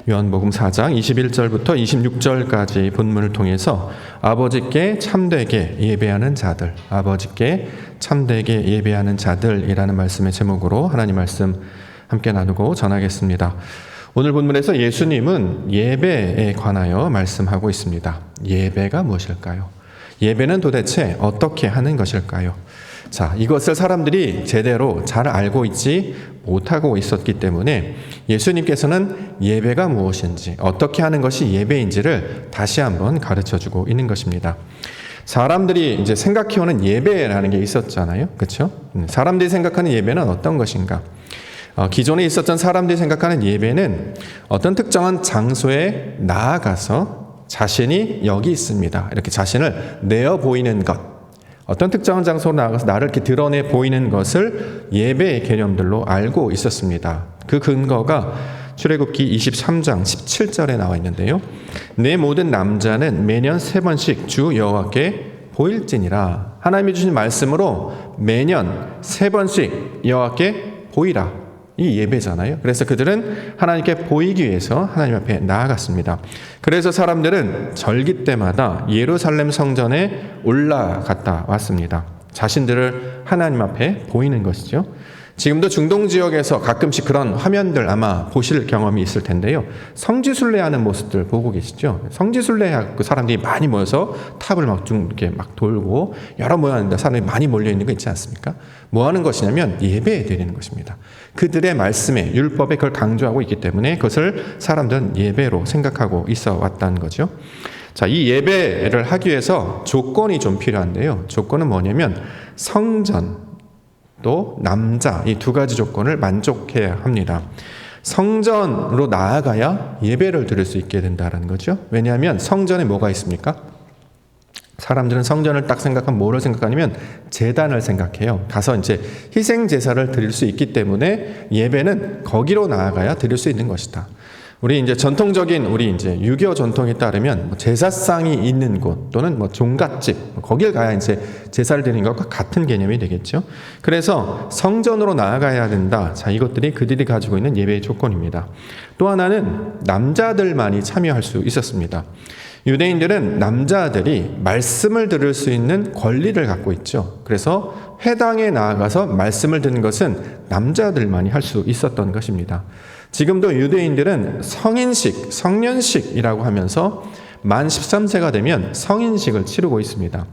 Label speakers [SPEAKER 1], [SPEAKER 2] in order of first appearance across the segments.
[SPEAKER 1] 요한복음 4장 21절부터 26절까지 본문을 통해서 아버지께 참되게 예배하는 자들, 아버지께 참되게 예배하는 자들이라는 말씀의 제목으로 하나님 말씀 함께 나누고 전하겠습니다. 오늘 본문에서 예수님은 예배에 관하여 말씀하고 있습니다. 예배가 무엇일까요? 예배는 도대체 어떻게 하는 것일까요? 자, 이것을 사람들이 제대로 잘 알고 있지 못하고 있었기 때문에 예수님께서는 예배가 무엇인지, 어떻게 하는 것이 예배인지를 다시 한번 가르쳐 주고 있는 것입니다. 사람들이 이제 생각해오는 예배라는 게 있었잖아요. 그렇죠? 사람들이 생각하는 예배는 어떤 것인가? 기존에 있었던 사람들이 생각하는 예배는 어떤 특정한 장소에 나아가서 자신이 여기 있습니다, 이렇게 자신을 내어 보이는 것, 어떤 특정한 장소로 나가서 나를 이렇게 드러내 보이는 것을 예배의 개념들로 알고 있었습니다. 그 근거가 출애굽기 23장 17절에 나와 있는데요. 내 모든 남자는 매년 3번씩 주 여호와께 보일지니라. 하나님이 주신 말씀으로 매년 3번씩 여호와께 보이라. 이 예배잖아요. 그래서 그들은 하나님께 보이기 위해서 하나님 앞에 나아갔습니다. 그래서 사람들은 절기 때마다 예루살렘 성전에 올라갔다 왔습니다. 자신들을 하나님 앞에 보이는 것이죠. 지금도 중동 지역에서 가끔씩 그런 화면들 아마 보실 경험이 있을 텐데요. 성지순례하는 모습들 보고 계시죠? 성지순례하고 사람들이 많이 모여서 탑을 이렇게 막 돌고 여러 모양인데 사람들이 많이 몰려 있는 거 있지 않습니까? 뭐 하는 것이냐면 예배 드리는 것입니다. 그들의 말씀에, 율법에 그걸 강조하고 있기 때문에 그것을 사람들은 예배로 생각하고 있어 왔다는 거죠. 자, 이 예배를 하기 위해서 조건이 좀 필요한데요. 조건은 뭐냐면 성전, 또 남자, 이 두 가지 조건을 만족해야 합니다. 성전으로 나아가야 예배를 드릴 수 있게 된다는 거죠. 왜냐하면 성전에 뭐가 있습니까? 사람들은 성전을 딱 생각하면 뭐를 생각하냐면 제단을 생각해요. 가서 이제 희생 제사를 드릴 수 있기 때문에 예배는 거기로 나아가야 드릴 수 있는 것이다. 우리 이제 전통적인 우리 이제 유교 전통에 따르면 제사상이 있는 곳 또는 종갓집, 거길 가야 이제 제사를 드리는 것과 같은 개념이 되겠죠. 그래서 성전으로 나아가야 된다. 자, 이것들이 그들이 가지고 있는 예배의 조건입니다. 또 하나는 남자들만이 참여할 수 있었습니다. 유대인들은 남자들이 말씀을 들을 수 있는 권리를 갖고 있죠. 그래서 회당에 나아가서 말씀을 듣는 것은 남자들만이 할 수 있었던 것입니다. 지금도 유대인들은 성인식, 성년식이라고 하면서 만 13세가 되면 성인식을 치르고 있습니다.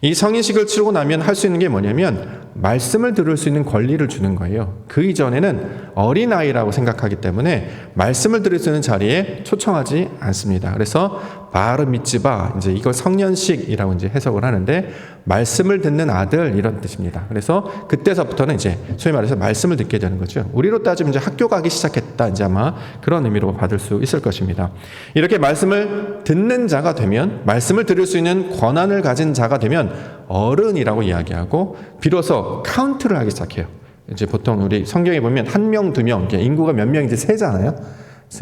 [SPEAKER 1] 이 성인식을 치르고 나면 할 수 있는 게 뭐냐면 말씀을 들을 수 있는 권리를 주는 거예요. 그 이전에는 어린아이라고 생각하기 때문에 말씀을 들을 수 있는 자리에 초청하지 않습니다. 그래서 바르 미츠바, 이제 이걸 성년식이라고 이제 해석을 하는데 말씀을 듣는 아들, 이런 뜻입니다. 그래서 그때서부터는 이제 소위 말해서 말씀을 듣게 되는 거죠. 우리로 따지면 이제 학교 가기 시작했다, 이제 아마 그런 의미로 받을 수 있을 것입니다. 이렇게 말씀을 듣는 자가 되면, 말씀을 들을 수 있는 권한을 가진 자가 되면 어른이라고 이야기하고 비로소 카운트를 하기 시작해요. 이제 보통 우리 성경에 보면 1명, 2명, 인구가 몇 명인지 세잖아요.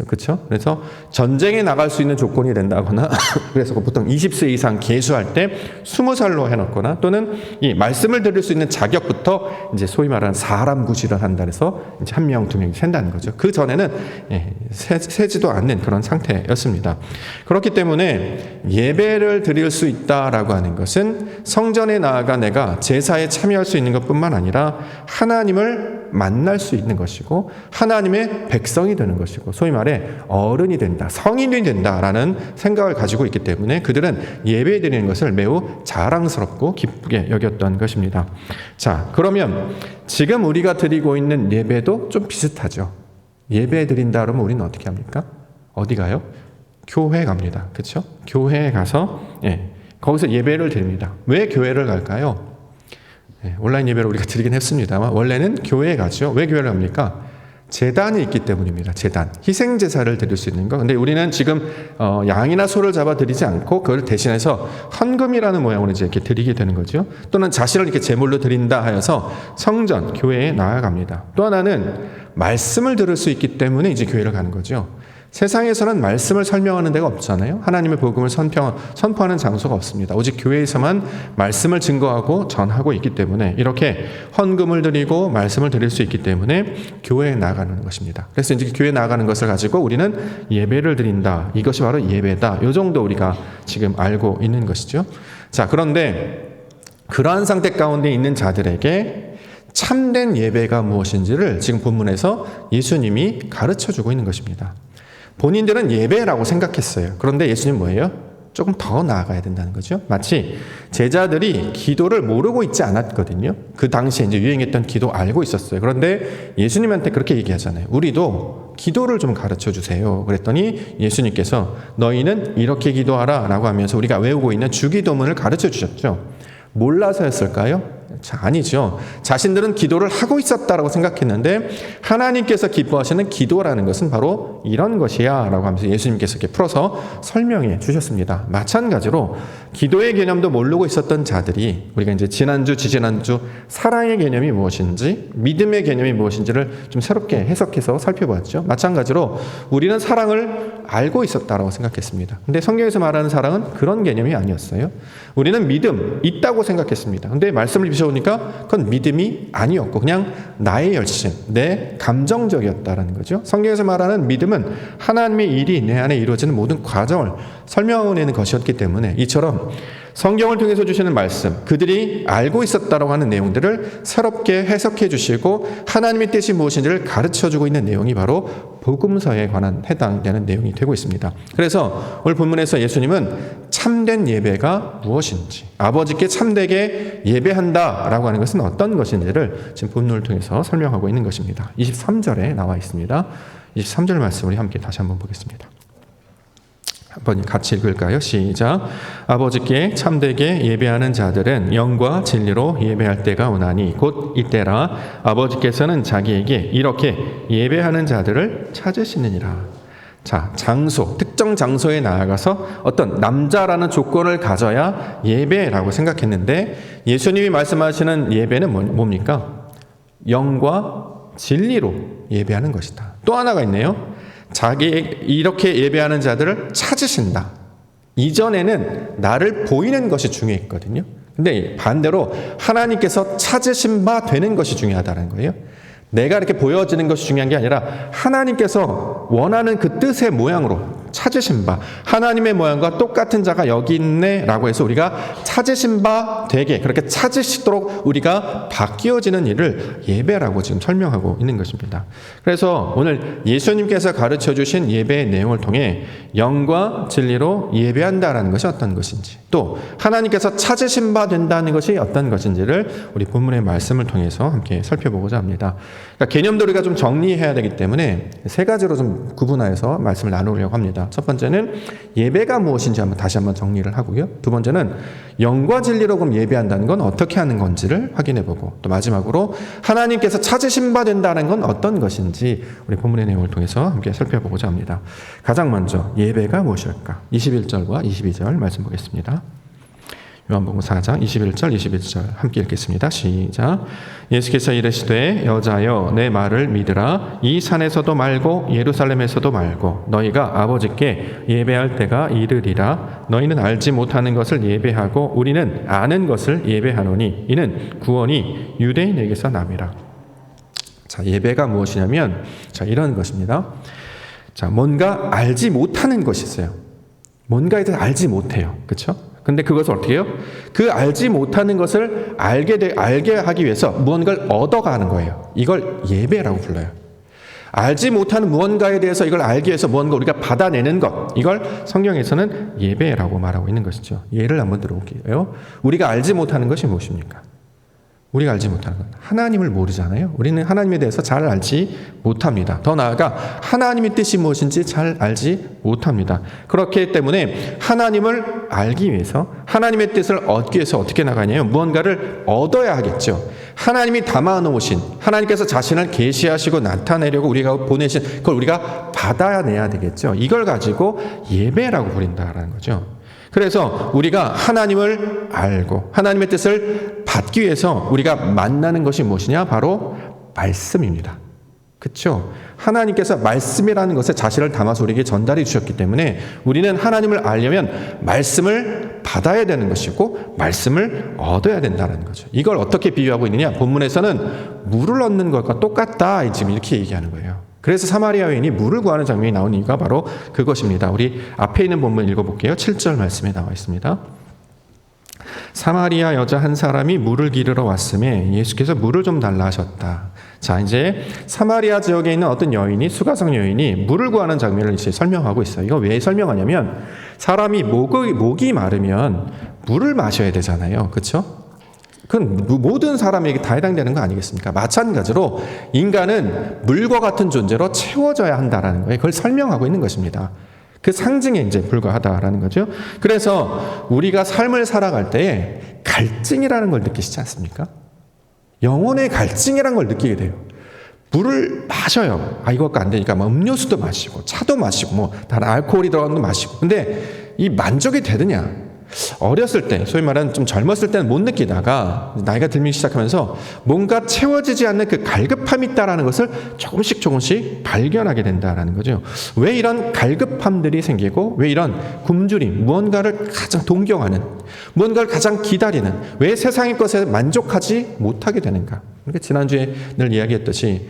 [SPEAKER 1] 그렇죠? 그래서 전쟁에 나갈 수 있는 조건이 된다거나 그래서 보통 20세 이상 계수할 때 20살로 해놓거나 또는 이 말씀을 들을 수 있는 자격부터 이제 소위 말하는 사람 구실을 한다 해서 이제 1명, 2명이 센다는 거죠. 그 전에는 세지도 않는 그런 상태였습니다. 그렇기 때문에 예배를 드릴 수 있다라고 하는 것은 성전에 나아가 내가 제사에 참여할 수 있는 것뿐만 아니라 하나님을 만날 수 있는 것이고 하나님의 백성이 되는 것이고 소위 말해 어른이 된다, 성인이 된다라는 생각을 가지고 있기 때문에 그들은 예배 드리는 것을 매우 자랑스럽고 기쁘게 여겼던 것입니다. 자, 그러면 지금 우리가 드리고 있는 예배도 좀 비슷하죠. 예배 드린다 그러면 우리는 어떻게 합니까? 어디 가요? 교회 갑니다. 그렇죠? 교회에 가서 거기서 예배를 드립니다. 왜 교회를 갈까요? 온라인 예배를 우리가 드리긴 했습니다만 원래는 교회에 가죠. 왜 교회를 합니까? 제단이 있기 때문입니다. 제단. 희생 제사를 드릴 수 있는 거. 근데 우리는 지금 양이나 소를 잡아 드리지 않고 그걸 대신해서 헌금이라는 모양으로 이제 이렇게 드리게 되는 거죠. 또는 자신을 이렇게 제물로 드린다 하여서 성전, 교회에 나아갑니다. 또 하나는 말씀을 들을 수 있기 때문에 이제 교회를 가는 거죠. 세상에서는 말씀을 설명하는 데가 없잖아요. 하나님의 복음을 선포하는 장소가 없습니다. 오직 교회에서만 말씀을 증거하고 전하고 있기 때문에 이렇게 헌금을 드리고 말씀을 드릴 수 있기 때문에 교회에 나가는 것입니다. 그래서 이제 교회에 나가는 것을 가지고 우리는 예배를 드린다. 이것이 바로 예배다. 이 정도 우리가 지금 알고 있는 것이죠. 자, 그런데 그러한 상태 가운데 있는 자들에게 참된 예배가 무엇인지를 지금 본문에서 예수님이 가르쳐주고 있는 것입니다. 본인들은 예배라고 생각했어요. 그런데 예수님 뭐예요? 조금 더 나아가야 된다는 거죠. 마치 제자들이 기도를 모르고 있지 않았거든요. 그 당시에 이제 유행했던 기도 알고 있었어요. 그런데 예수님한테 그렇게 얘기하잖아요. 우리도 기도를 좀 가르쳐 주세요. 그랬더니 예수님께서 너희는 이렇게 기도하라 라고 하면서 우리가 외우고 있는 주기도문을 가르쳐 주셨죠. 몰라서였을까요? 아니죠. 자신들은 기도를 하고 있었다라고 생각했는데 하나님께서 기뻐하시는 기도라는 것은 바로 이런 것이야 라고 하면서 예수님께서 이렇게 풀어서 설명해 주셨습니다. 마찬가지로 기도의 개념도 모르고 있었던 자들이 우리가 이제 지난주, 지지난주 사랑의 개념이 무엇인지 믿음의 개념이 무엇인지를 좀 새롭게 해석해서 살펴보았죠. 마찬가지로 우리는 사랑을 알고 있었다라고 생각했습니다. 근데 성경에서 말하는 사랑은 그런 개념이 아니었어요. 우리는 믿음 있다고 생각했습니다. 근데 말씀을 비춰보니까 그건 믿음이 아니었고 그냥 나의 열심, 내 감정적이었다라는 거죠. 성경에서 말하는 믿음은 하나님의 일이 내 안에 이루어지는 모든 과정을 설명하는 것이었기 때문에 이처럼 성경을 통해서 주시는 말씀, 그들이 알고 있었다라고 하는 내용들을 새롭게 해석해 주시고 하나님의 뜻이 무엇인지를 가르쳐주고 있는 내용이 바로 복음서에 관한 해당되는 내용이 되고 있습니다. 그래서 오늘 본문에서 예수님은 참된 예배가 무엇인지, 아버지께 참되게 예배한다라고 하는 것은 어떤 것인지를 지금 본문을 통해서 설명하고 있는 것입니다. 23절에 나와 있습니다. 23절 말씀 우리 함께 다시 한번 보겠습니다. 한번 같이 읽을까요? 시작. 아버지께 참되게 예배하는 자들은 영과 진리로 예배할 때가 오나니 곧 이때라. 아버지께서는 자기에게 이렇게 예배하는 자들을 찾으시느니라. 자, 장소, 특정 장소에 나아가서 어떤 남자라는 조건을 가져야 예배라고 생각했는데 예수님이 말씀하시는 예배는 뭡니까? 영과 진리로 예배하는 것이다. 또 하나가 있네요. 자기 이렇게 예배하는 자들을 찾으신다. 이전에는 나를 보이는 것이 중요했거든요. 근데 반대로 하나님께서 찾으신 바 되는 것이 중요하다는 거예요. 내가 이렇게 보여지는 것이 중요한 게 아니라 하나님께서 원하는 그 뜻의 모양으로 찾으신 바, 하나님의 모양과 똑같은 자가 여기 있네 라고 해서 우리가 찾으신 바 되게 그렇게 찾으시도록 우리가 바뀌어지는 일을 예배라고 지금 설명하고 있는 것입니다. 그래서 오늘 예수님께서 가르쳐 주신 예배의 내용을 통해 영과 진리로 예배한다라는 것이 어떤 것인지, 또 하나님께서 찾으신 바 된다는 것이 어떤 것인지를 우리 본문의 말씀을 통해서 함께 살펴보고자 합니다. 그러니까 개념도 우리가 좀 정리해야 되기 때문에 세 가지로 좀 구분하여서 말씀을 나누려고 합니다. 첫 번째는 예배가 무엇인지 다시 한번 정리를 하고요. 두 번째는 영과 진리로 그럼 예배한다는 건 어떻게 하는 건지를 확인해보고, 또 마지막으로 하나님께서 찾으신 바 된다는 건 어떤 것인지 우리 본문의 내용을 통해서 함께 살펴보고자 합니다. 가장 먼저 예배가 무엇일까? 21절과 22절 말씀 보겠습니다. 요한복음 4장 21절 22절 함께 읽겠습니다. 시작. 예수께서 이르시되 여자여 내 말을 믿으라. 이 산에서도 말고 예루살렘에서도 말고 너희가 아버지께 예배할 때가 이르리라. 너희는 알지 못하는 것을 예배하고 우리는 아는 것을 예배하노니 이는 구원이 유대인에게서 남이라. 자, 예배가 무엇이냐면 자, 이런 것입니다. 자, 뭔가 알지 못하는 것이 있어요. 뭔가에 대해서 알지 못해요. 그렇죠? 근데 그것을 어떻게 해요? 그 알지 못하는 것을 알게 하기 위해서 무언가를 얻어가는 거예요. 이걸 예배라고 불러요. 알지 못하는 무언가에 대해서 이걸 알기 위해서 무언가 우리가 받아내는 것, 이걸 성경에서는 예배라고 말하고 있는 것이죠. 예를 한번 들어볼게요. 우리가 알지 못하는 것이 무엇입니까? 우리가 알지 못하는 것, 하나님을 모르잖아요. 우리는 하나님에 대해서 잘 알지 못합니다. 더 나아가 하나님의 뜻이 무엇인지 잘 알지 못합니다. 그렇기 때문에 하나님을 알기 위해서, 하나님의 뜻을 얻기 위해서 어떻게 나가냐면 무언가를 얻어야 하겠죠. 하나님이 담아놓으신, 하나님께서 자신을 계시하시고 나타내려고 우리가 보내신 그걸 우리가 받아내야 되겠죠. 이걸 가지고 예배라고 부른다라는 거죠. 그래서 우리가 하나님을 알고 하나님의 뜻을 받기 위해서 우리가 만나는 것이 무엇이냐? 바로 말씀입니다. 그렇죠? 하나님께서 말씀이라는 것에 자신을 담아서 우리에게 전달해 주셨기 때문에 우리는 하나님을 알려면 말씀을 받아야 되는 것이고 말씀을 얻어야 된다는 거죠. 이걸 어떻게 비유하고 있느냐? 본문에서는 물을 얻는 것과 똑같다 지금 이렇게 얘기하는 거예요. 그래서 사마리아 여인이 물을 구하는 장면이 나온 이유가 바로 그것입니다. 우리 앞에 있는 본문 읽어볼게요. 7절 말씀에 나와 있습니다. 사마리아 여자 한 사람이 물을 기르러 왔음에 예수께서 물을 좀 달라 하셨다. 자, 이제 사마리아 지역에 있는 어떤 여인이, 수가성 여인이 물을 구하는 장면을 이제 설명하고 있어요. 이거 왜 설명하냐면 사람이 목이 마르면 물을 마셔야 되잖아요. 그렇죠? 그건 모든 사람에게 다 해당되는 거 아니겠습니까? 마찬가지로 인간은 물과 같은 존재로 채워져야 한다라는 거예요. 그걸 설명하고 있는 것입니다. 그 상징에 이제 불과하다라는 거죠. 그래서 우리가 삶을 살아갈 때에 갈증이라는 걸 느끼시지 않습니까? 영혼의 갈증이라는 걸 느끼게 돼요. 물을 마셔요. 이거가 안 되니까 음료수도 마시고 차도 마시고 다른 알코올이 들어간 것도 마시고. 근데 이 만족이 되느냐? 어렸을 때, 소위 말하는 좀 젊었을 때는 못 느끼다가 나이가 들기 시작하면서 뭔가 채워지지 않는 그 갈급함이 있다라는 것을 조금씩 발견하게 된다라는 거죠. 왜 이런 갈급함들이 생기고 왜 이런 굶주림, 무언가를 가장 동경하는, 무언가를 가장 기다리는, 왜 세상의 것에 만족하지 못하게 되는가? 그러니까 지난주에 늘 이야기했듯이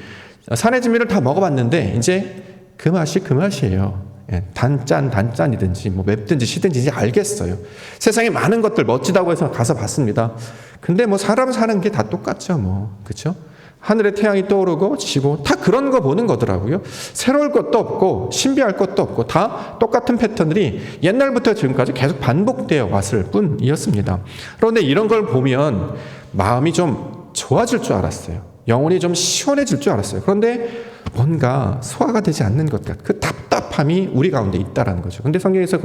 [SPEAKER 1] 산의 진미를 다 먹어봤는데 이제 그 맛이에요. 단짠이든지 맵든지 시든지 이제 알겠어요. 세상에 많은 것들 멋지다고 해서 가서 봤습니다. 근데 사람 사는 게 다 똑같죠. 그렇죠? 하늘에 태양이 떠오르고 지고 다 그런 거 보는 거더라고요. 새로울 것도 없고 신비할 것도 없고 다 똑같은 패턴들이 옛날부터 지금까지 계속 반복되어 왔을 뿐이었습니다. 그런데 이런 걸 보면 마음이 좀 좋아질 줄 알았어요. 영혼이 좀 시원해질 줄 알았어요. 그런데 뭔가 소화가 되지 않는 것 같은 그 답답함이 우리 가운데 있다라는 거죠. 근데 성경에서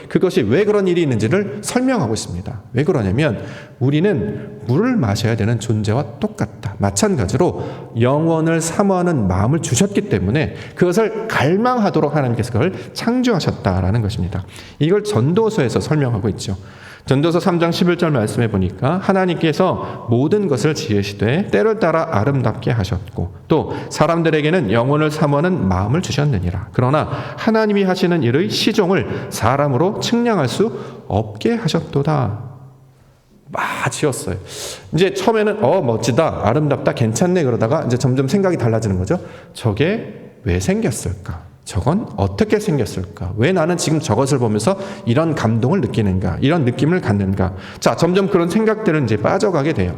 [SPEAKER 1] 그것이 왜 그런 일이 있는지를 설명하고 있습니다. 왜 그러냐면 우리는 물을 마셔야 되는 존재와 똑같다. 마찬가지로 영원을 사모하는 마음을 주셨기 때문에 그것을 갈망하도록 하나님께서 그걸 창조하셨다라는 것입니다. 이걸 전도서에서 설명하고 있죠. 전도서 3장 11절 말씀해 보니까 하나님께서 모든 것을 지으시되 때를 따라 아름답게 하셨고 또 사람들에게는 영혼을 사모하는 마음을 주셨느니라. 그러나 하나님이 하시는 일의 시종을 사람으로 측량할 수 없게 하셨도다. 지었어요. 이제 처음에는 멋지다, 아름답다, 괜찮네 그러다가 이제 점점 생각이 달라지는 거죠. 저게 왜 생겼을까? 저건 어떻게 생겼을까? 왜 나는 지금 저것을 보면서 이런 감동을 느끼는가? 이런 느낌을 갖는가? 자, 점점 그런 생각들은 이제 빠져가게 돼요.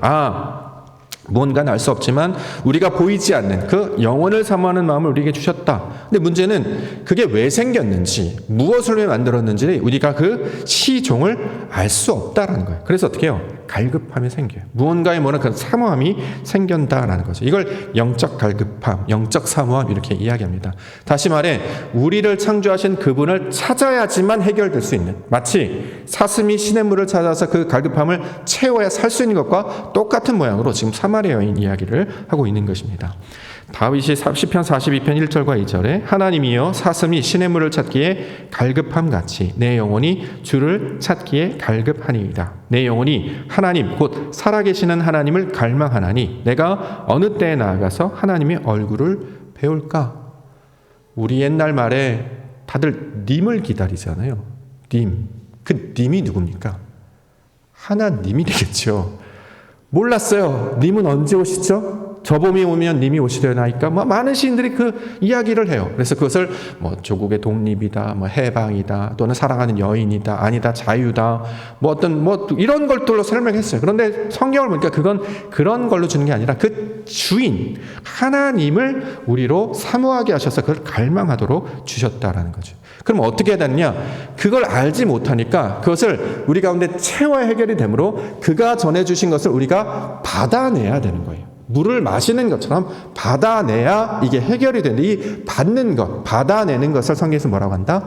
[SPEAKER 1] 무언가는 알 수 없지만 우리가 보이지 않는 그 영혼을 사모하는 마음을 우리에게 주셨다. 근데 문제는 그게 왜 생겼는지, 무엇을 왜 만들었는지 우리가 그 시종을 알 수 없다라는 거예요. 그래서 어떻게 해요? 갈급함이 생겨요. 무언가에 그 사모함이 생긴다라는 거죠. 이걸 영적 갈급함, 영적 사모함 이렇게 이야기합니다. 다시 말해 우리를 창조하신 그분을 찾아야지만 해결될 수 있는, 마치 사슴이 시냇물을 찾아서 그 갈급함을 채워야 살 수 있는 것과 똑같은 모양으로 지금 사마리아 여인 이야기를 하고 있는 것입니다. 다윗이 시편 42편 1절과 2절에 하나님이여 사슴이 시냇물을 찾기에 갈급함같이 내 영혼이 주를 찾기에 갈급하니이다. 내 영혼이 하나님 곧 살아계시는 하나님을 갈망하나니 내가 어느 때에 나아가서 하나님의 얼굴을 배울까? 우리 옛날 말에 다들 님을 기다리잖아요. 님. 그 님이 누굽니까? 하나님이 되겠죠. 몰랐어요. 님은 언제 오시죠? 저 봄이 오면 님이 오시려나이까? 많은 시인들이 그 이야기를 해요. 그래서 그것을 조국의 독립이다, 해방이다, 또는 사랑하는 여인이다, 아니다, 자유다, 이런 것들로 설명했어요. 그런데 성경을 보니까 그건 그런 걸로 주는 게 아니라 그 주인, 하나님을 우리로 사모하게 하셔서 그걸 갈망하도록 주셨다라는 거죠. 그럼 어떻게 해야 되느냐? 그걸 알지 못하니까 그것을 우리 가운데 채워야 해결이 되므로 그가 전해주신 것을 우리가 받아내야 되는 거예요. 물을 마시는 것처럼 받아내야 이게 해결이 되는데 이 받는 것, 받아내는 것을 성경에서 뭐라고 한다?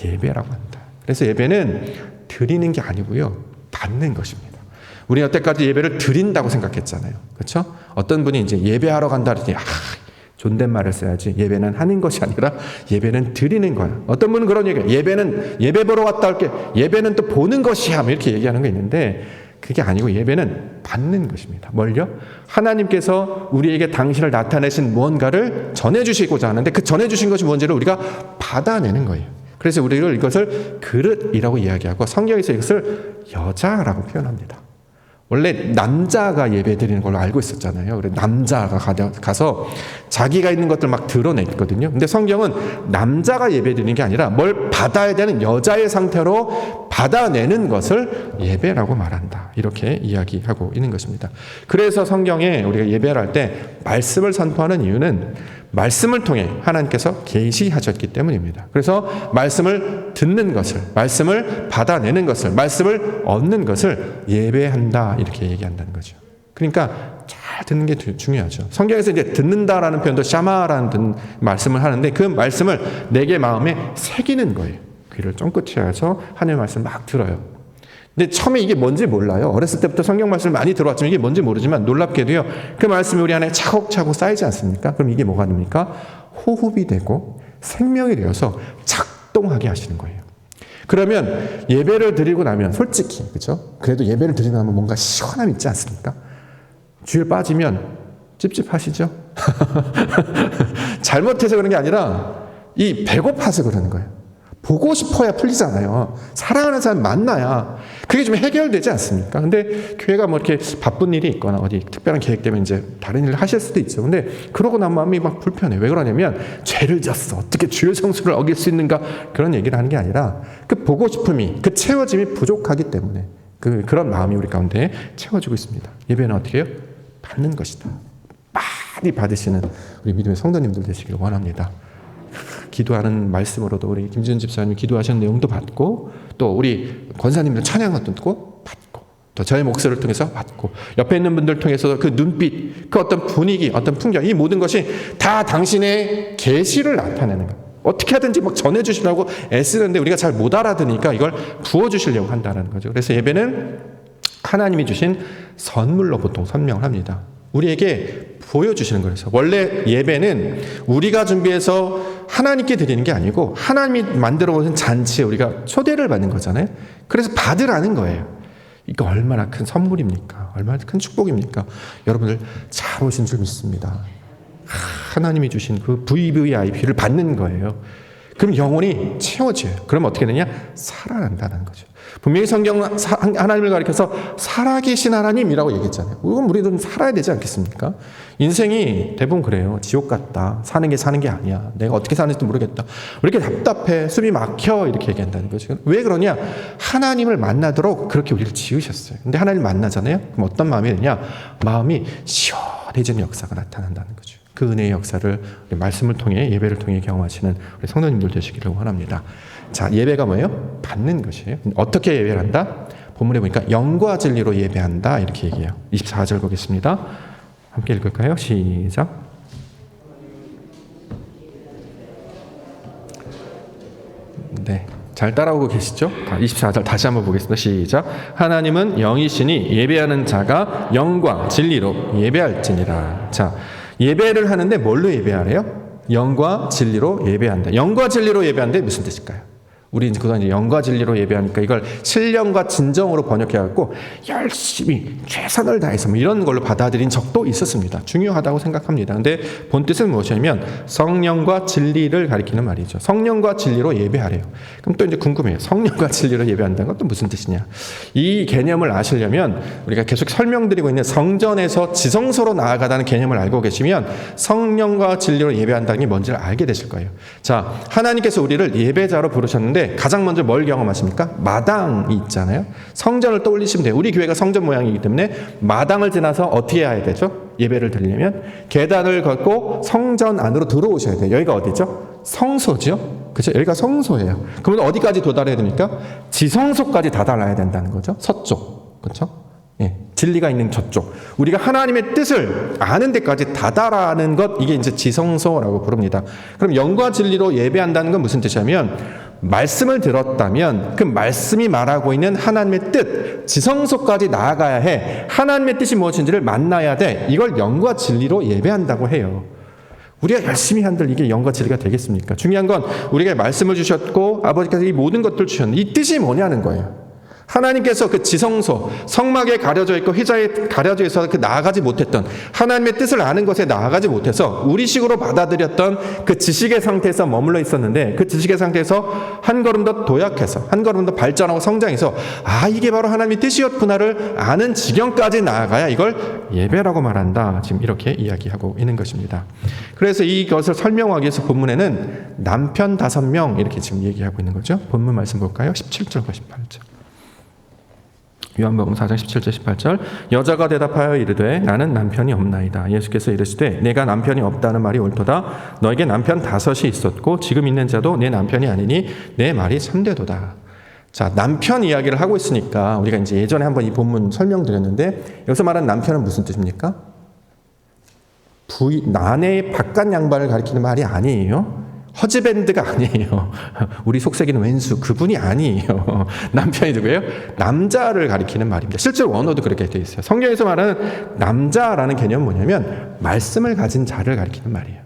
[SPEAKER 1] 예배라고 한다. 그래서 예배는 드리는 게 아니고요. 받는 것입니다. 우리는 여태까지 예배를 드린다고 생각했잖아요. 그렇죠? 어떤 분이 이제 예배하러 간다 그러더니 존댓말을 써야지. 예배는 하는 것이 아니라 예배는 드리는 거야. 어떤 분은 그런 얘기해요. 예배는 예배 보러 왔다 할게. 예배는 또 보는 것이야. 이렇게 얘기하는 거 있는데 그게 아니고 예배는 받는 것입니다. 뭘요? 하나님께서 우리에게 당신을 나타내신 무언가를 전해주시고자 하는데 그 전해주신 것이 뭔지를 우리가 받아내는 거예요. 그래서 우리를 이것을 그릇이라고 이야기하고 성경에서 이것을 여자라고 표현합니다. 원래 남자가 예배 드리는 걸로 알고 있었잖아요. 그래서 남자가 가서 자기가 있는 것들 막 드러냈거든요. 근데 성경은 남자가 예배 드리는 게 아니라 뭘 받아야 되는 여자의 상태로 받아내는 것을 예배라고 말한다. 이렇게 이야기하고 있는 것입니다. 그래서 성경에 우리가 예배를 할 때 말씀을 선포하는 이유는 말씀을 통해 하나님께서 계시하셨기 때문입니다. 그래서 말씀을 듣는 것을, 말씀을 받아내는 것을, 말씀을 얻는 것을 예배한다 이렇게 얘기한다는 거죠. 그러니까 잘 듣는 게 중요하죠. 성경에서 이제 듣는다라는 표현도 샤마라는 말씀을 하는데 그 말씀을 내게 마음에 새기는 거예요. 귀를 쫑긋이 해서 하나님의 말씀을 막 들어요. 근데 처음에 이게 뭔지 몰라요. 어렸을 때부터 성경 말씀을 많이 들어왔지만 이게 뭔지 모르지만 놀랍게도요. 그 말씀이 우리 안에 차곡차곡 쌓이지 않습니까? 그럼 이게 뭐가 됩니까? 호흡이 되고 생명이 되어서 작동하게 하시는 거예요. 그러면 예배를 드리고 나면 솔직히 그렇죠? 그래도 예배를 드리고 나면 뭔가 시원함이 있지 않습니까? 주일 빠지면 찝찝하시죠? 잘못해서 그런 게 아니라 이 배고파서 그러는 거예요. 보고 싶어야 풀리잖아요. 사랑하는 사람 만나야 그게 좀 해결되지 않습니까? 근데 교회가 뭐 이렇게 바쁜 일이 있거나 어디 특별한 계획 때문에 이제 다른 일을 하실 수도 있죠. 근데 그러고 난 마음이 막 불편해. 왜 그러냐면 죄를 졌어. 어떻게 주의 성수를 어길 수 있는가? 그런 얘기를 하는 게 아니라 그 보고 싶음이, 그 채워짐이 부족하기 때문에 그런 마음이 우리 가운데 채워지고 있습니다. 예배는 어떻게 해요? 받는 것이다. 많이 받으시는 우리 믿음의 성도님들 되시기를 원합니다. 기도하는 말씀으로도 우리 김지은 집사님이 기도하시는 내용도 받고 또 우리 권사님들 찬양도 듣고 받고 또 저의 목소리를 통해서 받고 옆에 있는 분들 통해서 그 눈빛, 그 어떤 분위기, 어떤 풍경 이 모든 것이 다 당신의 계시를 나타내는 거예요. 어떻게 하든지 막 전해주시려고 애쓰는데 우리가 잘 못 알아듣으니까 이걸 부어주시려고 한다는 거죠. 그래서 예배는 하나님이 주신 선물로 보통 설명을 합니다. 우리에게 보여주시는 거예요. 원래 예배는 우리가 준비해서 하나님께 드리는 게 아니고 하나님이 만들어 오신 잔치에 우리가 초대를 받는 거잖아요. 그래서 받으라는 거예요. 이거 얼마나 큰 선물입니까? 얼마나 큰 축복입니까? 여러분들 잘 오신 줄 믿습니다. 하나님이 주신 그 VVIP를 받는 거예요. 그럼 영혼이 채워져요. 그럼 어떻게 되냐? 살아난다는 거죠. 분명히 성경은 하나님을 가리켜서 살아계신 하나님이라고 얘기했잖아요. 이건 우리도 살아야 되지 않겠습니까? 인생이 대부분 그래요. 지옥 같다. 사는 게 아니야. 내가 어떻게 사는지도 모르겠다. 왜 이렇게 답답해? 숨이 막혀? 이렇게 얘기한다는 거죠. 왜 그러냐? 하나님을 만나도록 그렇게 우리를 지으셨어요. 근데 하나님을 만나잖아요. 그럼 어떤 마음이 되냐? 마음이 시원해지는 역사가 나타난다는 거죠. 그 은혜의 역사를 말씀을 통해 예배를 통해 경험하시는 우리 성도님들 되시기를 원합니다. 자, 예배가 뭐예요? 받는 것이에요. 어떻게 예배를 한다? 본문에 보니까 영과 진리로 예배한다 이렇게 얘기해요. 24절 보겠습니다. 함께 읽을까요? 시작. 네, 잘 따라오고 계시죠? 24절 다시 한번 보겠습니다. 시작. 하나님은 영이시니 예배하는 자가 영과 진리로 예배할지니라. 자, 예배를 하는데 뭘로 예배하래요? 영과 진리로 예배한다. 영과 진리로 예배한다 무슨 뜻일까요? 우리 그동안 이제 영과 진리로 예배하니까 이걸 신령과 진정으로 번역해갖고 열심히 최선을 다해서 뭐 이런 걸로 받아들인 적도 있었습니다. 중요하다고 생각합니다. 근데 본 뜻은 무엇이냐면 성령과 진리를 가리키는 말이죠. 성령과 진리로 예배하래요. 그럼 또 이제 궁금해요. 성령과 진리로 예배한다는 건 또 무슨 뜻이냐? 이 개념을 아시려면 우리가 계속 설명드리고 있는 성전에서 지성소로 나아가다는 개념을 알고 계시면 성령과 진리로 예배한다는 게 뭔지를 알게 되실 거예요. 자, 하나님께서 우리를 예배자로 부르셨는데 가장 먼저 뭘 경험하십니까? 마당이 있잖아요. 성전을 떠올리시면 돼요. 우리 교회가 성전 모양이기 때문에 마당을 지나서 어떻게 해야 되죠? 예배를 드리려면 계단을 걷고 성전 안으로 들어오셔야 돼요. 여기가 어디죠? 성소죠. 그렇죠? 여기가 성소예요. 그러면 어디까지 도달해야 됩니까? 지성소까지 다다라야 된다는 거죠. 서쪽. 그렇죠? 예, 진리가 있는 저쪽. 우리가 하나님의 뜻을 아는 데까지 다다라는 것, 이게 이제 지성소라고 부릅니다. 그럼 영과 진리로 예배한다는 건 무슨 뜻이냐면 말씀을 들었다면 그 말씀이 말하고 있는 하나님의 뜻, 지성소까지 나아가야 해. 하나님의 뜻이 무엇인지를 만나야 돼. 이걸 영과 진리로 예배한다고 해요. 우리가 열심히 한들 이게 영과 진리가 되겠습니까? 중요한 건 우리가 말씀을 주셨고 아버지께서 이 모든 것들을 주셨는데 이 뜻이 뭐냐는 거예요. 하나님께서 그 지성소, 성막에 가려져 있고 휘자에 가려져 있어서 그 나아가지 못했던 하나님의 뜻을 아는 것에 나아가지 못해서 우리식으로 받아들였던 그 지식의 상태에서 머물러 있었는데 그 지식의 상태에서 한 걸음 더 도약해서 한 걸음 더 발전하고 성장해서 이게 바로 하나님의 뜻이었구나를 아는 지경까지 나아가야 이걸 예배라고 말한다. 지금 이렇게 이야기하고 있는 것입니다. 그래서 이것을 설명하기 위해서 본문에는 남편 5명 이렇게 지금 얘기하고 있는 거죠. 본문 말씀 볼까요? 17절과 18절. 요한복음 4장 17절 18절. 여자가 대답하여 이르되 나는 남편이 없나이다. 예수께서 이르시되 내가 남편이 없다는 말이 옳도다. 너에게 남편 5이 있었고 지금 있는 자도 내 남편이 아니니 내 말이 참되도다. 자, 남편 이야기를 하고 있으니까 우리가 이제 예전에 한번 이 본문 설명드렸는데 여기서 말하는 남편은 무슨 뜻입니까? 아내의 바깥 양반을 가리키는 말이 아니에요. 허즈밴드가 아니에요. 우리 속세기는 왼수, 그분이 아니에요. 남편이 누구예요? 남자를 가리키는 말입니다. 실제로 원어도 그렇게 되어 있어요. 성경에서 말하는 남자라는 개념은 뭐냐면 말씀을 가진 자를 가리키는 말이에요.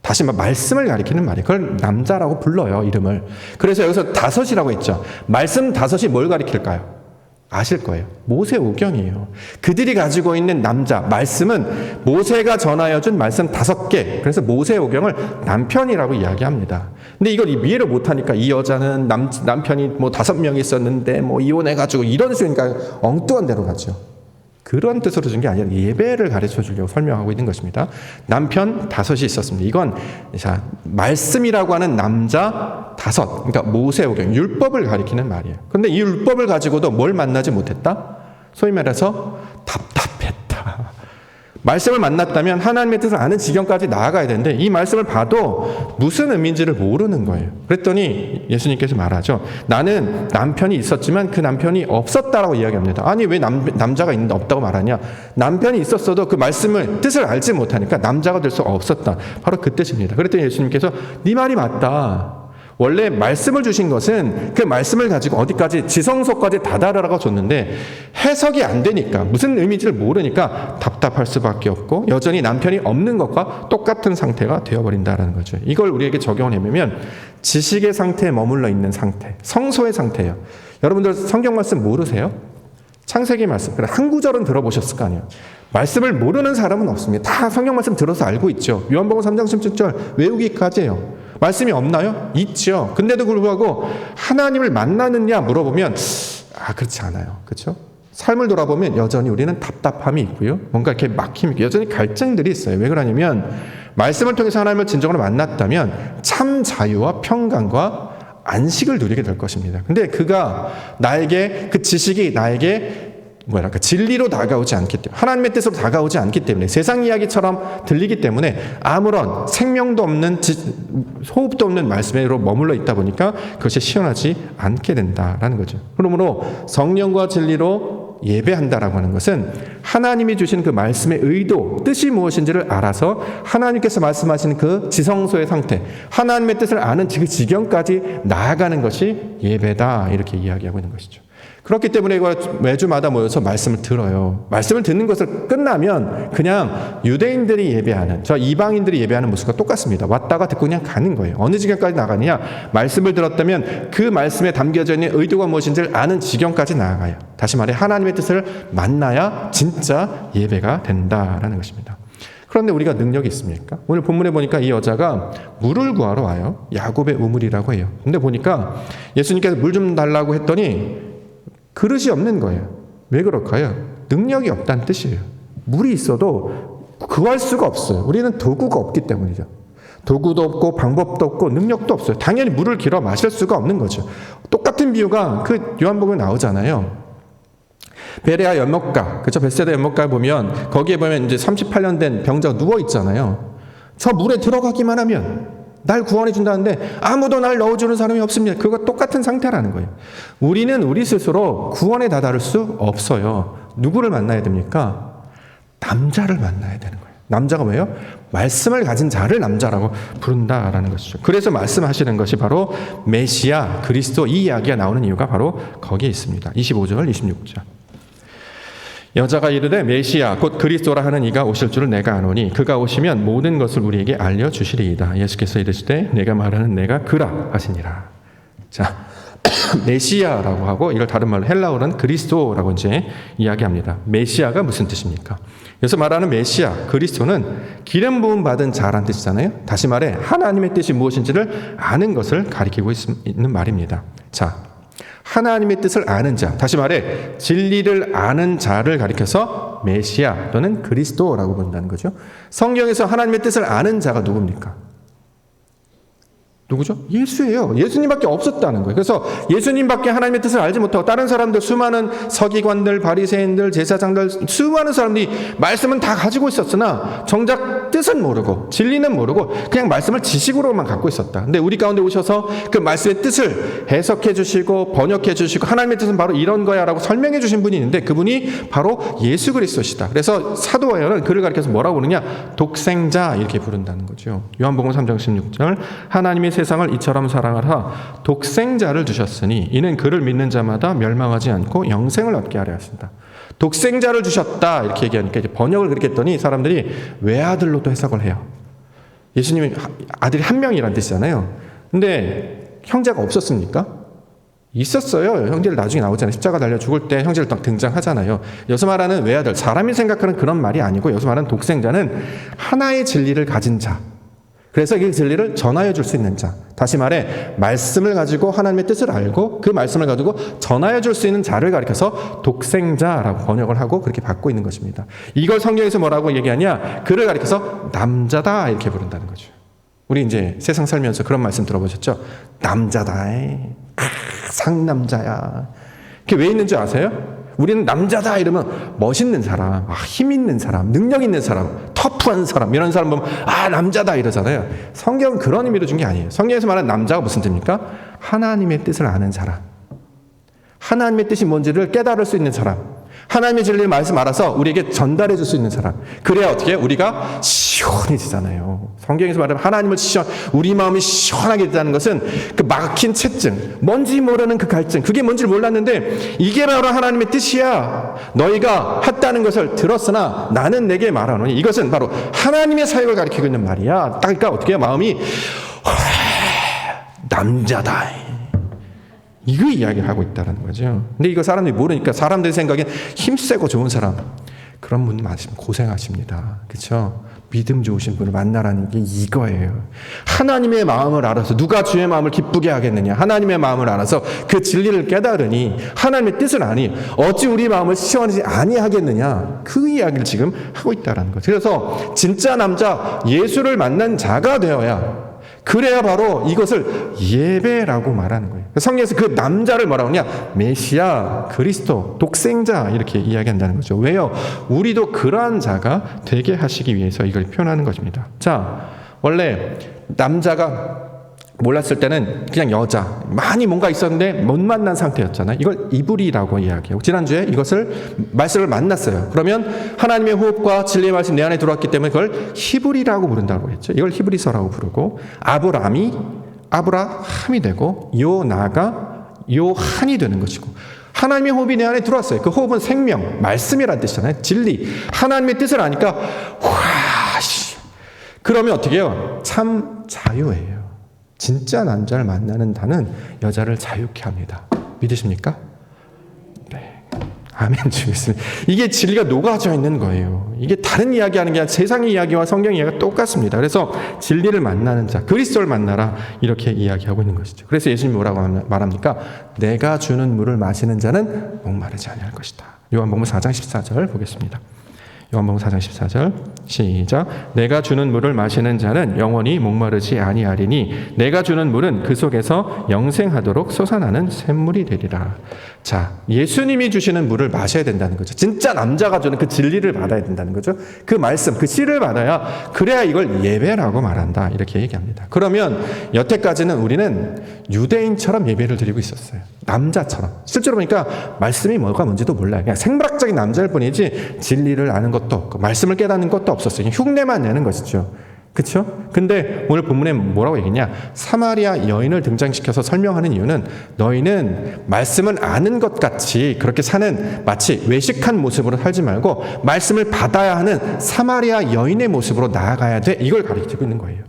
[SPEAKER 1] 다시 말씀을 가리키는 말이에요. 그걸 남자라고 불러요, 이름을. 그래서 여기서 5이라고 했죠. 말씀 5이 뭘 가리킬까요? 아실 거예요. 모세오경이에요. 그들이 가지고 있는 남자, 말씀은 모세가 전하여 준 말씀 5개. 그래서 모세오경을 남편이라고 이야기합니다. 근데 이걸 이해를 못하니까 이 여자는 남편이 5명이 있었는데 이혼해가지고 이런 식이니까 엉뚱한 데로 가죠. 그런 뜻으로 준 게 아니라 예배를 가르쳐 주려고 설명하고 있는 것입니다. 남편 5이 있었습니다. 이건 말씀이라고 하는 남자 5, 그러니까 모세오경, 율법을 가리키는 말이에요. 그런데 이 율법을 가지고도 뭘 만나지 못했다? 소위 말해서 답답했다. 말씀을 만났다면 하나님의 뜻을 아는 지경까지 나아가야 되는데 이 말씀을 봐도 무슨 의미인지를 모르는 거예요. 그랬더니 예수님께서 말하죠. 나는 남편이 있었지만 그 남편이 없었다라고 이야기합니다. 아니 왜 남자가 있는데 없다고 말하냐. 남편이 있었어도 그 말씀을 뜻을 알지 못하니까 남자가 될 수 없었다. 바로 그 뜻입니다. 그랬더니 예수님께서 네 말이 맞다. 원래 말씀을 주신 것은 그 말씀을 가지고 어디까지 지성소까지 다다르라고 줬는데 해석이 안 되니까 무슨 의미인지를 모르니까 답답할 수밖에 없고 여전히 남편이 없는 것과 똑같은 상태가 되어버린다는 거죠. 이걸 우리에게 적용을 해보면 지식의 상태에 머물러 있는 상태, 성소의 상태예요. 여러분들 성경 말씀 모르세요? 창세기 말씀, 한 구절은 들어보셨을 거 아니에요. 말씀을 모르는 사람은 없습니다. 다 성경 말씀 들어서 알고 있죠. 요한복음 3장 17절 외우기까지 해요. 말씀이 없나요? 있죠. 근데도 불구하고 하나님을 만나느냐 물어보면 그렇지 않아요. 그렇죠? 삶을 돌아보면 여전히 우리는 답답함이 있고요. 뭔가 이렇게 막힘이 있고 여전히 갈증들이 있어요. 왜 그러냐면 말씀을 통해서 하나님을 진정으로 만났다면 참 자유와 평강과 안식을 누리게 될 것입니다. 근데 그가 나에게 그 지식이 나에게 진리로 다가오지 않기 때문에 하나님의 뜻으로 다가오지 않기 때문에 세상 이야기처럼 들리기 때문에 아무런 생명도 없는 호흡도 없는 말씀으로 머물러 있다 보니까 그것이 시원하지 않게 된다라는 거죠. 그러므로 성령과 진리로 예배한다라고 하는 것은 하나님이 주신 그 말씀의 의도, 뜻이 무엇인지를 알아서 하나님께서 말씀하신 그 지성소의 상태, 하나님의 뜻을 아는 그 지경까지 나아가는 것이 예배다 이렇게 이야기하고 있는 것이죠. 그렇기 때문에 매주마다 모여서 말씀을 들어요. 말씀을 듣는 것을 끝나면 그냥 유대인들이 예배하는, 저 이방인들이 예배하는 모습과 똑같습니다. 왔다가 듣고 그냥 가는 거예요. 어느 지경까지 나가느냐? 말씀을 들었다면 그 말씀에 담겨져 있는 의도가 무엇인지를 아는 지경까지 나아가요. 다시 말해 하나님의 뜻을 만나야 진짜 예배가 된다라는 것입니다. 그런데 우리가 능력이 있습니까? 오늘 본문에 보니까 이 여자가 물을 구하러 와요. 야곱의 우물이라고 해요. 근데 보니까 예수님께서 물 좀 달라고 했더니 그릇이 없는 거예요. 왜 그럴까요? 능력이 없다는 뜻이에요. 물이 있어도 구할 수가 없어요. 우리는 도구가 없기 때문이죠. 도구도 없고 방법도 없고 능력도 없어요. 당연히 물을 길어 마실 수가 없는 거죠. 똑같은 비유가 그 요한복음에 나오잖아요. 베레아 연못가, 그렇죠? 베세다 연못가 보면 거기에 보면 이제 38년 된 병자가 누워 있잖아요. 저 물에 들어가기만 하면 날 구원해 준다는데 아무도 날 넣어주는 사람이 없습니다. 그거 똑같은 상태라는 거예요. 우리는 우리 스스로 구원에 다다를 수 없어요. 누구를 만나야 됩니까? 남자를 만나야 되는 거예요. 남자가 왜요? 말씀을 가진 자를 남자라고 부른다라는 것이죠. 그래서 말씀하시는 것이 바로 메시아, 그리스도 이 이야기가 나오는 이유가 바로 거기에 있습니다. 25절, 26절. 여자가 이르되 메시아 곧 그리스도라 하는 이가 오실 줄을 내가 아노니 그가 오시면 모든 것을 우리에게 알려주시리이다. 예수께서 이르시되 내가 말하는 내가 그라 하시니라. 자, 메시아라고 하고 이걸 다른 말로 헬라어로는 그리스도라고 이제 이야기합니다. 메시아가 무슨 뜻입니까? 그래서 말하는 메시아, 그리스도는 기름 부음 받은 자라는 뜻이잖아요. 다시 말해 하나님의 뜻이 무엇인지를 아는 것을 가리키고 있는 말입니다. 자, 하나님의 뜻을 아는 자, 다시 말해 진리를 아는 자를 가리켜서 메시아 또는 그리스도라고 본다는 거죠. 성경에서 하나님의 뜻을 아는 자가 누굽니까? 누구죠? 예수예요. 예수님밖에 없었다는 거예요. 그래서 예수님밖에 하나님의 뜻을 알지 못하고 다른 사람들, 수많은 서기관들, 바리새인들, 제사장들, 수많은 사람들이 말씀은 다 가지고 있었으나 정작 뜻은 모르고 진리는 모르고 그냥 말씀을 지식으로만 갖고 있었다. 근데 우리 가운데 오셔서 그 말씀의 뜻을 해석해 주시고 번역해 주시고 하나님의 뜻은 바로 이런 거야 라고 설명해 주신 분이 있는데 그분이 바로 예수 그리스도시다. 그래서 사도 바울은 그를 가리켜서 뭐라고 부르냐? 독생자 이렇게 부른다는 거죠. 요한복음 3장 16절 하나님의 세상을 이처럼 사랑하라 독생자를 주셨으니 이는 그를 믿는 자마다 멸망하지 않고 영생을 얻게 하려 하신다. 독생자를 주셨다 이렇게 얘기하니까 이제 번역을 그렇게 했더니 사람들이 외아들로도 해석을 해요. 예수님이 아들이 한 명이란 뜻이잖아요. 근데 형제가 없었습니까? 있었어요. 형제를 나중에 나오잖아요. 십자가 달려 죽을 때 형제를 딱 등장하잖아요. 여기서 말하는 외아들, 사람이 생각하는 그런 말이 아니고 여기서 말하는 독생자는 하나의 진리를 가진 자, 그래서 이 진리를 전하여 줄 수 있는 자, 다시 말해 말씀을 가지고 하나님의 뜻을 알고 그 말씀을 가지고 전하여 줄 수 있는 자를 가리켜서 독생자라고 번역을 하고 그렇게 받고 있는 것입니다. 이걸 성경에서 뭐라고 얘기하냐? 그를 가리켜서 남자다 이렇게 부른다는 거죠. 우리 이제 세상 살면서 그런 말씀 들어보셨죠? 남자다, 상남자야. 그게 왜 있는 줄 아세요? 우리는 남자다 이러면 멋있는 사람, 힘 있는 사람, 능력 있는 사람, 터프한 사람 이런 사람 보면 남자다 이러잖아요. 성경은 그런 의미로 준 게 아니에요. 성경에서 말하는 남자가 무슨 뜻입니까? 하나님의 뜻을 아는 사람, 하나님의 뜻이 뭔지를 깨달을 수 있는 사람, 하나님의 진리를 말씀 알아서 우리에게 전달해 줄 수 있는 사람. 그래야 어떻게 우리가 시원해지잖아요. 성경에서 말하면 하나님을 우리 마음이 시원하게 된다는 것은 그 막힌 채증, 뭔지 모르는 그 갈증, 그게 뭔지를 몰랐는데 이게 바로 하나님의 뜻이야. 너희가 했다는 것을 들었으나 나는 내게 말하노니 이것은 바로 하나님의 사역을 가리키고 있는 말이야. 그러니까 어떻게 마음이 남자다. 이거 이야기를 하고 있다는 거죠. 근데 이거 사람들이 모르니까 사람들 생각엔 힘세고 좋은 사람, 그런 분 많으시면 고생하십니다. 그렇죠? 믿음 좋으신 분을 만나라는 게 이거예요. 하나님의 마음을 알아서 누가 주의 마음을 기쁘게 하겠느냐? 하나님의 마음을 알아서 그 진리를 깨달으니 하나님의 뜻을 아니 어찌 우리 마음을 시원하지 아니하겠느냐? 그 이야기를 지금 하고 있다는 거죠. 그래서 진짜 남자 예수를 만난 자가 되어야, 그래야 바로 이것을 예배라고 말하는 거예요. 성경에서 그 남자를 뭐라고 하냐? 메시아, 그리스도, 독생자 이렇게 이야기한다는 거죠. 왜요? 우리도 그러한 자가 되게 하시기 위해서 이걸 표현하는 것입니다. 자, 원래 남자가 몰랐을 때는 그냥 여자, 많이 뭔가 있었는데 못 만난 상태였잖아요. 이걸 이불이라고 이야기하고 지난주에 말씀을 만났어요. 그러면 하나님의 호흡과 진리의 말씀 내 안에 들어왔기 때문에 그걸 히브리라고 부른다고 했죠. 이걸 히브리서라고 부르고 아브라함이 되고 요나가 요한이 되는 것이고 하나님의 호흡이 내 안에 들어왔어요. 그 호흡은 생명, 말씀이라는 뜻이잖아요. 진리, 하나님의 뜻을 아니까 그러면 어떻게 해요? 참 자유예요. 진짜 남자를 만나는 자는 여자를 자유케 합니다. 믿으십니까? 네. 아멘 주겠습니다. 이게 진리가 녹아져 있는 거예요. 이게 다른 이야기하는 게 아니라 세상의 이야기와 성경 이야기가 똑같습니다. 그래서 진리를 만나는 자, 그리스도를 만나라 이렇게 이야기하고 있는 것이죠. 그래서 예수님이 뭐라고 말합니까? 내가 주는 물을 마시는 자는 목마르지 아니할 것이다. 요한복음 4장 14절 보겠습니다. 요한복음 4장 14절 시작. 내가 주는 물을 마시는 자는 영원히 목마르지 아니하리니 내가 주는 물은 그 속에서 영생하도록 솟아나는 샘물이 되리라. 자, 예수님이 주시는 물을 마셔야 된다는 거죠. 진짜 남자가 주는 그 진리를 받아야 된다는 거죠. 그 말씀, 그 씨를 받아야, 그래야 이걸 예배라고 말한다 이렇게 얘기합니다. 그러면 여태까지는 우리는 유대인처럼 예배를 드리고 있었어요. 남자처럼. 실제로 보니까 말씀이 뭐가 뭔지도 몰라요. 그냥 생물학적인 남자일 뿐이지 진리를 아는 것도 없고 말씀을 깨닫는 것도 없었어요. 흉내만 내는 것이죠. 그렇죠? 근데 오늘 본문에 뭐라고 얘기했냐? 사마리아 여인을 등장시켜서 설명하는 이유는 너희는 말씀을 아는 것 같이 그렇게 사는 마치 외식한 모습으로 살지 말고 말씀을 받아야 하는 사마리아 여인의 모습으로 나아가야 돼. 이걸 가르치고 있는 거예요.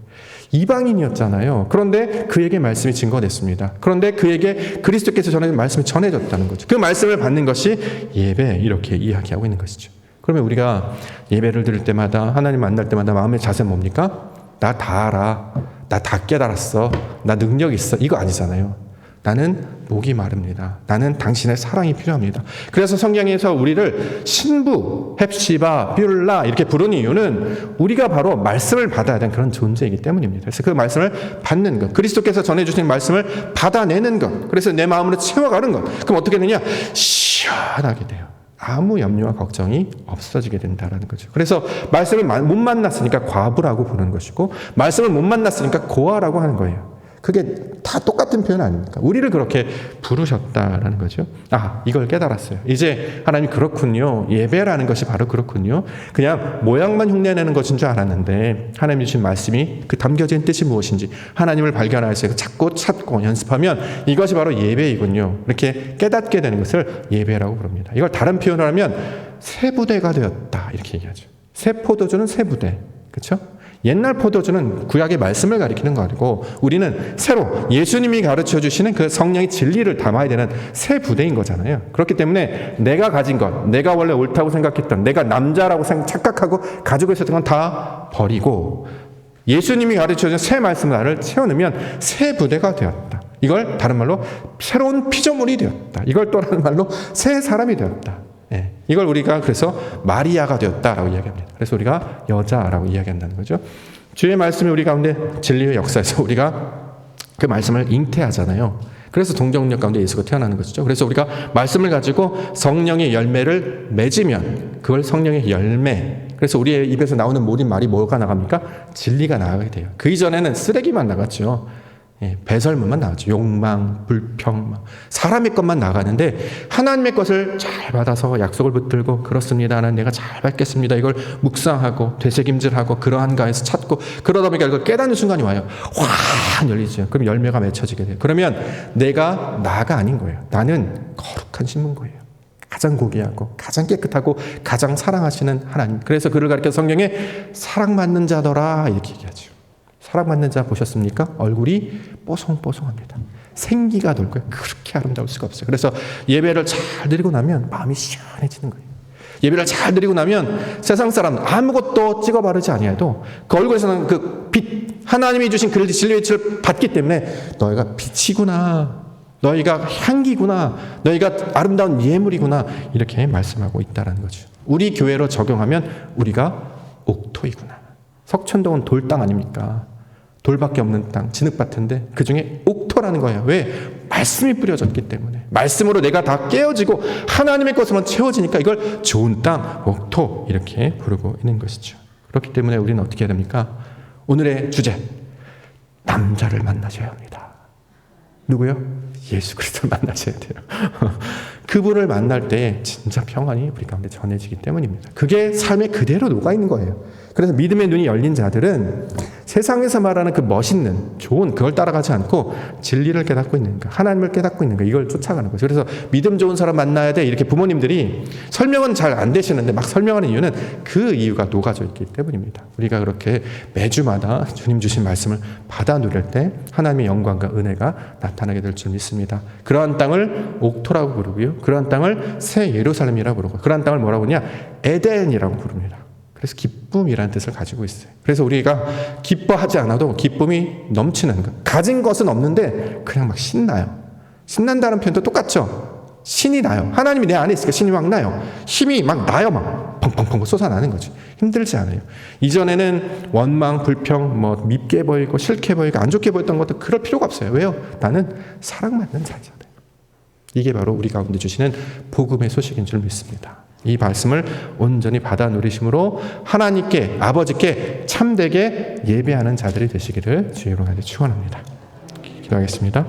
[SPEAKER 1] 이방인이었잖아요. 그런데 그에게 말씀이 증거됐습니다. 그런데 그에게 그리스도께서 전하는 말씀이 전해졌다는 거죠. 그 말씀을 받는 것이 예배, 이렇게 이야기하고 있는 것이죠. 그러면 우리가 예배를 드릴 때마다, 하나님 만날 때마다 마음의 자세는 뭡니까? 나 다 알아. 나 다 깨달았어. 나 능력 있어. 이거 아니잖아요. 나는 목이 마릅니다. 나는 당신의 사랑이 필요합니다. 그래서 성경에서 우리를 신부, 헵시바, 뷸라 이렇게 부르는 이유는 우리가 바로 말씀을 받아야 되는 그런 존재이기 때문입니다. 그래서 그 말씀을 받는 것, 그리스도께서 전해주신 말씀을 받아내는 것, 그래서 내 마음으로 채워가는 것. 그럼 어떻게 되냐? 시원하게 돼요. 아무 염려와 걱정이 없어지게 된다는 거죠. 그래서 말씀을 못 만났으니까 과부라고 부르는 것이고, 말씀을 못 만났으니까 고아라고 하는 거예요. 그게 다 똑같은 표현 아닙니까? 우리를 그렇게 부르셨다라는 거죠. 아, 이걸 깨달았어요. 이제 하나님 그렇군요. 예배라는 것이 바로 그렇군요. 그냥 모양만 흉내내는 것인 줄 알았는데 하나님 주신 말씀이 그 담겨진 뜻이 무엇인지 하나님을 발견해서 자꾸 찾고 연습하면 이것이 바로 예배이군요. 이렇게 깨닫게 되는 것을 예배라고 부릅니다. 이걸 다른 표현을 하면 새 부대가 되었다 이렇게 얘기하죠. 새 포도주는 새 부대. 그렇죠? 옛날 포도주는 구약의 말씀을 가리키는 거 아니고 우리는 새로 예수님이 가르쳐 주시는 그 성령의 진리를 담아야 되는 새 부대인 거잖아요. 그렇기 때문에 내가 가진 것, 내가 원래 옳다고 생각했던, 내가 남자라고 착각하고 가지고 있었던 건 다 버리고 예수님이 가르쳐 주신 새 말씀을 나를 채워넣으면 새 부대가 되었다. 이걸 다른 말로 새로운 피조물이 되었다. 이걸 또 다른 말로 새 사람이 되었다. 예, 이걸 우리가 그래서 마리아가 되었다라고 이야기합니다. 그래서 우리가 여자라고 이야기한다는 거죠. 주의 말씀이 우리 가운데 진리의 역사에서 우리가 그 말씀을 잉태하잖아요. 그래서 동정력 가운데 예수가 태어나는 것이죠. 그래서 우리가 말씀을 가지고 성령의 열매를 맺으면 그걸 성령의 열매. 그래서 우리의 입에서 나오는 모든 말이 뭐가 나갑니까? 진리가 나가게 돼요. 그 이전에는 쓰레기만 나갔죠. 예, 배설물만 나왔죠. 욕망, 불평, 사람의 것만 나가는데 하나님의 것을 잘 받아서 약속을 붙들고 그렇습니다. 나는 내가 잘 받겠습니다. 이걸 묵상하고 되새김질하고 그러한 가에서 찾고 그러다 보니까 이걸 깨닫는 순간이 와요. 확 열리죠. 그럼 열매가 맺혀지게 돼요. 그러면 내가 나가 아닌 거예요. 나는 거룩한 신문고예요. 가장 고귀하고 가장 깨끗하고 가장 사랑하시는 하나님. 그래서 그를 가리켜 성경에 사랑받는 자더라 이렇게 얘기하죠. 사랑받는 자 보셨습니까? 얼굴이 뽀송뽀송합니다. 생기가 돌고요. 그렇게 아름다울 수가 없어요. 그래서 예배를 잘 드리고 나면 마음이 시원해지는 거예요. 예배를 잘 드리고 나면 세상 사람 아무것도 찍어 바르지 아니해도 그 얼굴에서는 그 빛, 하나님이 주신 그 진리의 빛을 받기 때문에 너희가 빛이구나, 너희가 향기구나, 너희가 아름다운 예물이구나 이렇게 말씀하고 있다는 거죠. 우리 교회로 적용하면 우리가 옥토이구나. 석천동은 돌 땅 아닙니까? 돌밖에 없는 땅, 진흙밭인데 그 중에 옥토라는 거예요. 왜? 말씀이 뿌려졌기 때문에. 말씀으로 내가 다 깨어지고 하나님의 것으로만 채워지니까 이걸 좋은 땅, 옥토 이렇게 부르고 있는 것이죠. 그렇기 때문에 우리는 어떻게 해야 됩니까? 오늘의 주제, 남자를 만나셔야 합니다. 누구요? 예수 그리스도를 만나셔야 돼요. 그분을 만날 때 진짜 평안이 우리 가운데 전해지기 때문입니다. 그게 삶에 그대로 녹아있는 거예요. 그래서 믿음의 눈이 열린 자들은 세상에서 말하는 그 멋있는 좋은 그걸 따라가지 않고 진리를 깨닫고 있는 거, 하나님을 깨닫고 있는 거, 이걸 쫓아가는 거죠. 그래서 믿음 좋은 사람 만나야 돼 이렇게 부모님들이 설명은 잘 안 되시는데 막 설명하는 이유는 그 이유가 녹아져 있기 때문입니다. 우리가 그렇게 매주마다 주님 주신 말씀을 받아 누릴 때 하나님의 영광과 은혜가 나타나게 될 줄 믿습니다. 그러한 땅을 옥토라고 부르고요, 그러한 땅을 새 예루살렘이라고 부르고, 그러한 땅을 뭐라고 하냐? 에덴이라고 부릅니다. 그래서 기쁨이라는 뜻을 가지고 있어요. 그래서 우리가 기뻐하지 않아도 기쁨이 넘치는 것. 가진 것은 없는데 그냥 막 신나요. 신난다는 표현도 똑같죠. 신이 나요. 하나님이 내 안에 있으니까 신이 막 나요. 힘이 막 나요. 막 펑펑펑 솟아나는 거죠. 힘들지 않아요. 이전에는 원망, 불평, 뭐 밉게 보이고 싫게 보이고 안 좋게 보였던 것도 그럴 필요가 없어요. 왜요? 나는 사랑받는 자잖아요. 이게 바로 우리 가운데 주시는 복음의 소식인 줄 믿습니다. 이 말씀을 온전히 받아 누리심으로 하나님께, 아버지께 참되게 예배하는 자들이 되시기를 주의 이름으로 축원합니다. 기도하겠습니다.